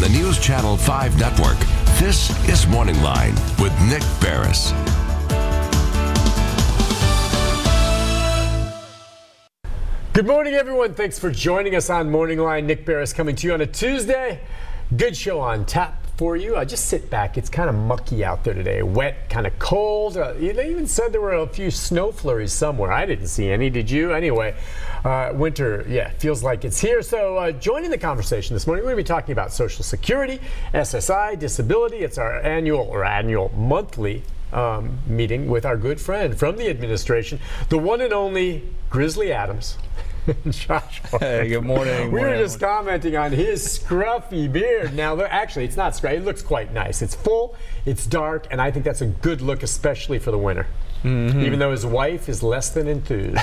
the News Channel 5 network, this is Morning Line with Nick Barris. Good morning, everyone. Thanks for joining us on Morning Line. Nick Barris coming to you on a Tuesday. Good show on tap for you. Just sit back. It's kind of mucky out there today. Wet, kind of cold. They even said there were a few snow flurries somewhere. I didn't see any. Did you? Anyway, winter, yeah, feels like it's here. So join in the conversation this morning. We're going to be talking about Social Security, SSI, disability. It's our annual monthly meeting with our good friend from the administration, the one and only Grizzly Adams. Josh. Hey, good morning. We were just commenting on his scruffy beard. Now, actually, it's not scruffy. It looks quite nice. It's full, it's dark, and I think that's a good look, especially for the winter. Even though his wife is less than enthused.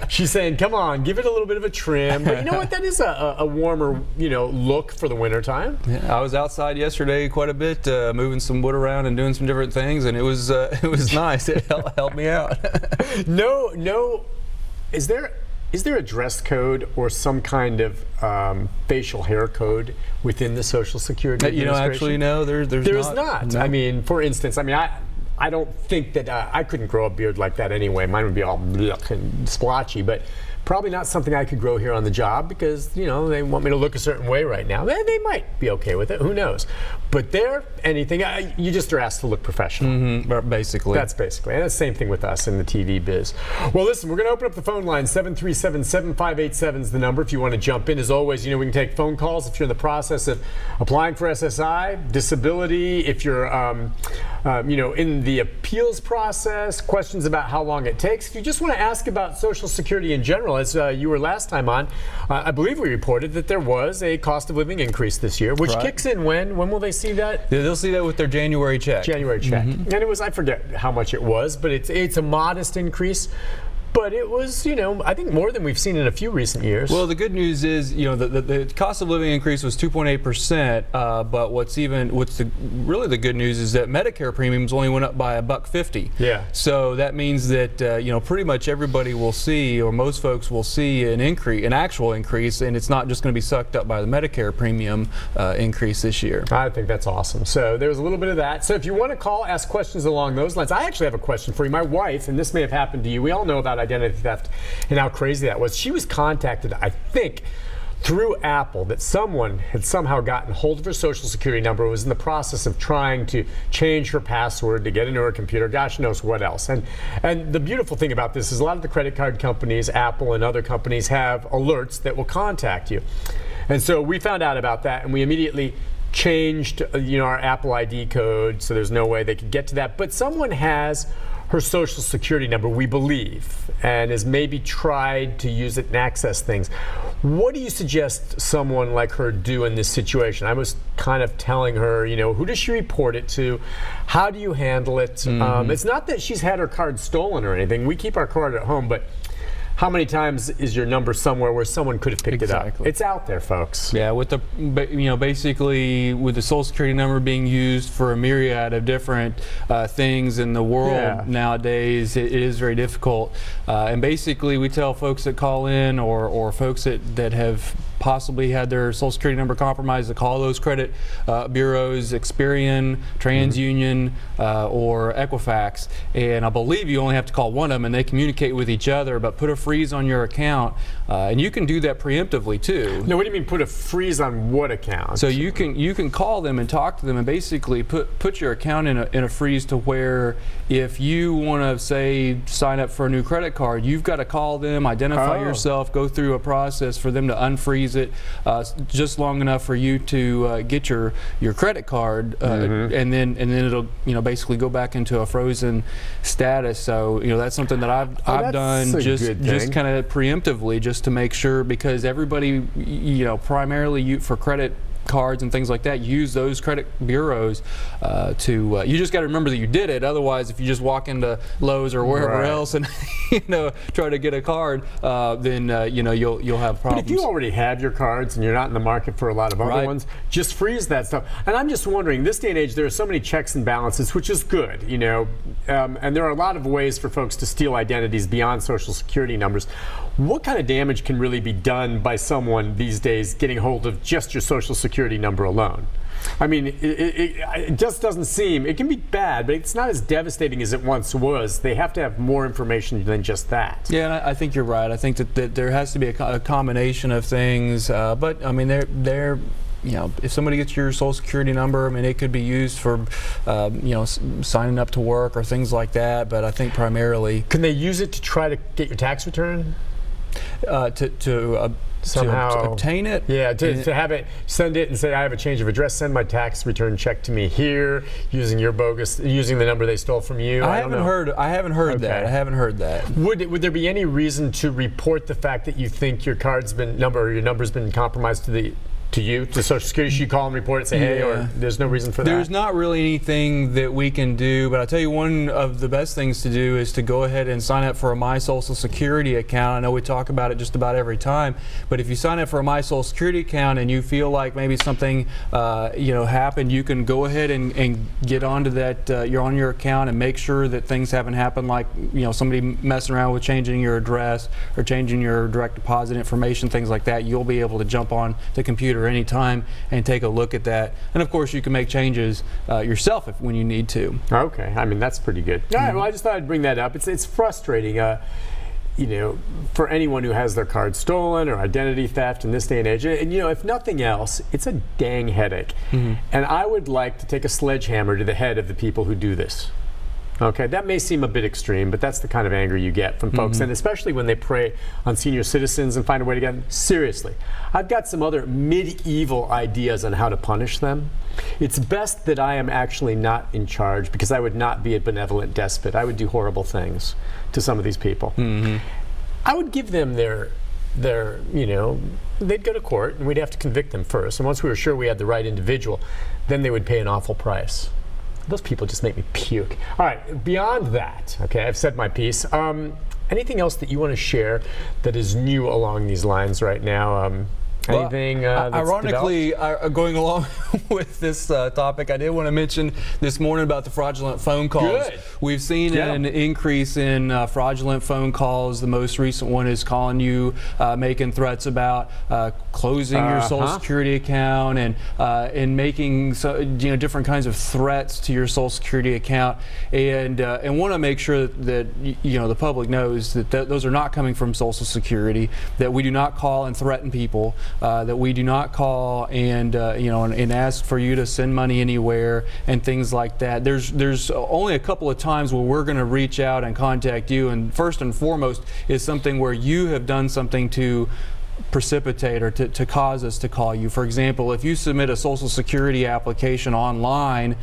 She's saying, come on, give it a little bit of a trim. But you know what? That is a warmer, look for the winter time. Yeah, I was outside yesterday quite a bit, moving some wood around and doing some different things, and it was nice. It helped me out. No. Is there a dress code or some kind of facial hair code within the Social Security Administration? Actually, no, there's not. No. I mean, for instance, I don't think that I couldn't grow a beard like that anyway. Mine would be all blech and splotchy, but probably not something I could grow here on the job because, they want me to look a certain way right now. They might be okay with it. Who knows? But anything, you just are asked to look professional. Basically. That's basically. And that's the same thing with us in the TV biz. Well, listen, we're going to open up the phone line. 737-7587 is the number if you want to jump in. As always, we can take phone calls if you're in the process of applying for SSI, disability, if you're, in the appeals process, questions about how long it takes. If you just want to ask about Social Security in general, as you were last time on, I believe we reported that there was a cost of living increase this year, which kicks in when? When will they see that? They'll see that with their January check. January check. And it was, I forget how much it was, but it's a modest increase. But it was, I think more than we've seen in a few recent years. Well, the good news is, the cost of living increase was 2.8%. But what's really the good news is that Medicare premiums only went up by $1.50. Yeah. So that means that pretty much everybody will see, or most folks will see, an actual increase, and it's not just going to be sucked up by the Medicare premium increase this year. I think that's awesome. So there was a little bit of that. So if you want to call, ask questions along those lines. I actually have a question for you. My wife, and this may have happened to you. We all know about identity theft and how crazy that was. She was contacted, I think, through Apple, that someone had somehow gotten hold of her Social Security number and was in the process of trying to change her password to get into her computer, gosh knows what else. And the beautiful thing about this is a lot of the credit card companies, Apple and other companies, have alerts that will contact you. And so we found out about that, and we immediately changed our Apple ID code, so there's no way they could get to that. But someone has her Social Security number, we believe, and has maybe tried to use it and access things. What do you suggest someone like her do in this situation? I was kind of telling her, who does she report it to? How do you handle it? It's not that she's had her card stolen or anything. We keep our card at home, but how many times is your number somewhere where someone could have picked it up? It's out there, folks. Yeah, basically with the Social Security number being used for a myriad of different things in the world nowadays, it is very difficult. And basically, we tell folks that call in or folks that have possibly had their Social Security number compromised to call those credit bureaus, Experian, TransUnion, or Equifax. And I believe you only have to call one of them, and they communicate with each other, but put a freeze on your account. And you can do that preemptively too. No, what do you mean put a freeze on what account? So you can call them and talk to them and basically put your account in a freeze to where if you want to, say, sign up for a new credit card, you've got to call them, identify yourself, go through a process for them to unfreeze it just long enough for you to get your credit card, and then it'll basically go back into a frozen status. So that's something that I've done just kind of preemptively, just to make sure, because everybody primarily for credit cards and things like that use those credit bureaus you just got to remember that you did it. Otherwise, if you just walk into Lowe's or wherever else and try to get a card, then you'll have problems. But if you already have your cards and you're not in the market for a lot of other ones, just freeze that stuff. And I'm just wondering, this day and age, there are so many checks and balances, which is good, and there are a lot of ways for folks to steal identities beyond Social Security numbers. What kind of damage can really be done by someone these days getting hold of just your Social Security security number alone. I mean, it just doesn't seem, it can be bad, but it's not as devastating as it once was. They have to have more information than just that. Yeah, and I think you're right. I think that there has to be a combination of things, but I mean, they're you know, if somebody gets your social security number, I mean, it could be used for, you know, signing up to work or things like that, but I think primarily... Can they use it to try to get your tax return? Somehow to obtain it? Yeah, to have it, send it and say, I have a change of address, send my tax return check to me here, using the number they stole from you. I haven't heard that. I haven't heard that. Would there be any reason to report the fact that you think your number's been compromised to you, to Social Security? Should you call and report it and say, hey, or there's no reason for that? There's not really anything that we can do, but I'll tell you one of the best things to do is to go ahead and sign up for a My Social Security account. I know we talk about it just about every time, but if you sign up for a My Social Security account and you feel like maybe something you know, happened, you can go ahead and get onto that, you're on your account, and make sure that things haven't happened, like, you know, somebody messing around with changing your address or changing your direct deposit information, things like that. You'll be able to jump on the computer anytime and take a look at that, and of course you can make changes yourself when you need to. Okay, I mean, that's pretty good. All right, well, I just thought I'd bring that up. It's frustrating, you know, for anyone who has their card stolen or identity theft in this day and age. And you know, if nothing else, it's a dang headache. And I would like to take a sledgehammer to the head of the people who do this. Okay, that may seem a bit extreme, but that's the kind of anger you get from folks, and especially when they prey on senior citizens and find a way to get them. Seriously, I've got some other medieval ideas on how to punish them. It's best that I am actually not in charge, because I would not be a benevolent despot. I would do horrible things to some of these people. I would give them their, you know, they'd go to court and we'd have to convict them first. And once we were sure we had the right individual, then they would pay an awful price. Those people just make me puke. All right, beyond that, okay, I've said my piece. Anything else that you want to share that is new along these lines right now? Anything that's ironically, going along with this topic, I did want to mention this morning about the fraudulent phone calls. Good. We've seen an increase in fraudulent phone calls. The most recent one is calling you, making threats about closing your Social Security account, and making different kinds of threats to your Social Security account, and want to make sure that the public knows that those are not coming from Social Security. That we do not call and threaten people. That we do not call and and ask for you to send money anywhere and things like that. There's only a couple of times where we're going to reach out and contact you, and first and foremost is something where you have done something to precipitate or to cause us to call you. For example, if you submit a Social Security application online,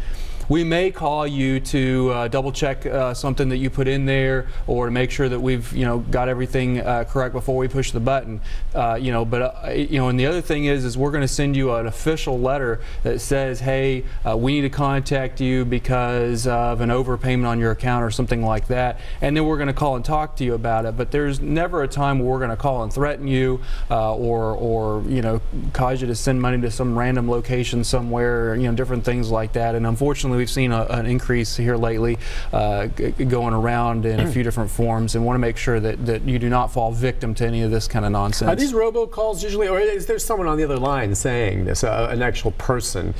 we may call you to double check something that you put in there, or to make sure that we've got everything correct before we push the button. And the other thing is we're going to send you an official letter that says, hey, we need to contact you because of an overpayment on your account or something like that, and then we're going to call and talk to you about it. But there's never a time where we're going to call and threaten you or cause you to send money to some random location somewhere, different things like that. And unfortunately, we've seen an increase here lately going around in a few different forms, and want to make sure that you do not fall victim to any of this kind of nonsense. Are these robocalls usually, or is there someone on the other line saying this, an actual person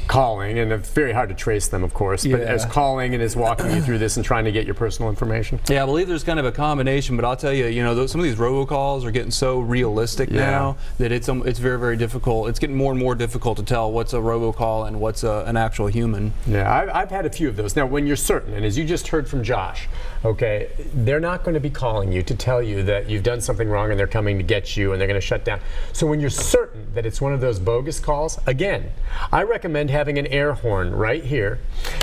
calling, and it's very hard to trace them, of course, but as calling and is walking you through this and trying to get your personal information? Yeah, I believe there's kind of a combination, but I'll tell you, some of these robocalls are getting so realistic now that it's very, very difficult. It's getting more and more difficult to tell what's a robocall and what's an actual human. Yeah, I've had a few of those. Now, when you're certain, and as you just heard from Josh, okay, they're not going to be calling you to tell you that you've done something wrong and they're coming to get you and they're going to shut down. So when you're certain that it's one of those bogus calls, again, I recommend having an air horn right here.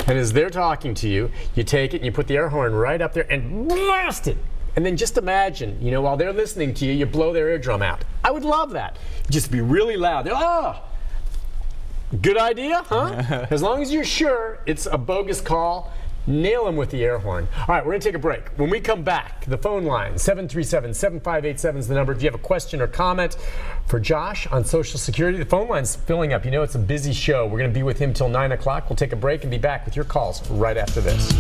And as they're talking to you, you take it and you put the air horn right up there and blast it. And then just imagine, while they're listening to you, you blow their eardrum out. I would love that. Just be really loud. They're, good idea, huh? As long as you're sure it's a bogus call, nail them with the air horn. All right, we're going to take a break. When we come back, the phone line, 737-7587 is the number. If you have a question or comment for Josh on Social Security, the phone line's filling up. It's a busy show. We're going to be with him till 9 o'clock. We'll take a break and be back with your calls right after this.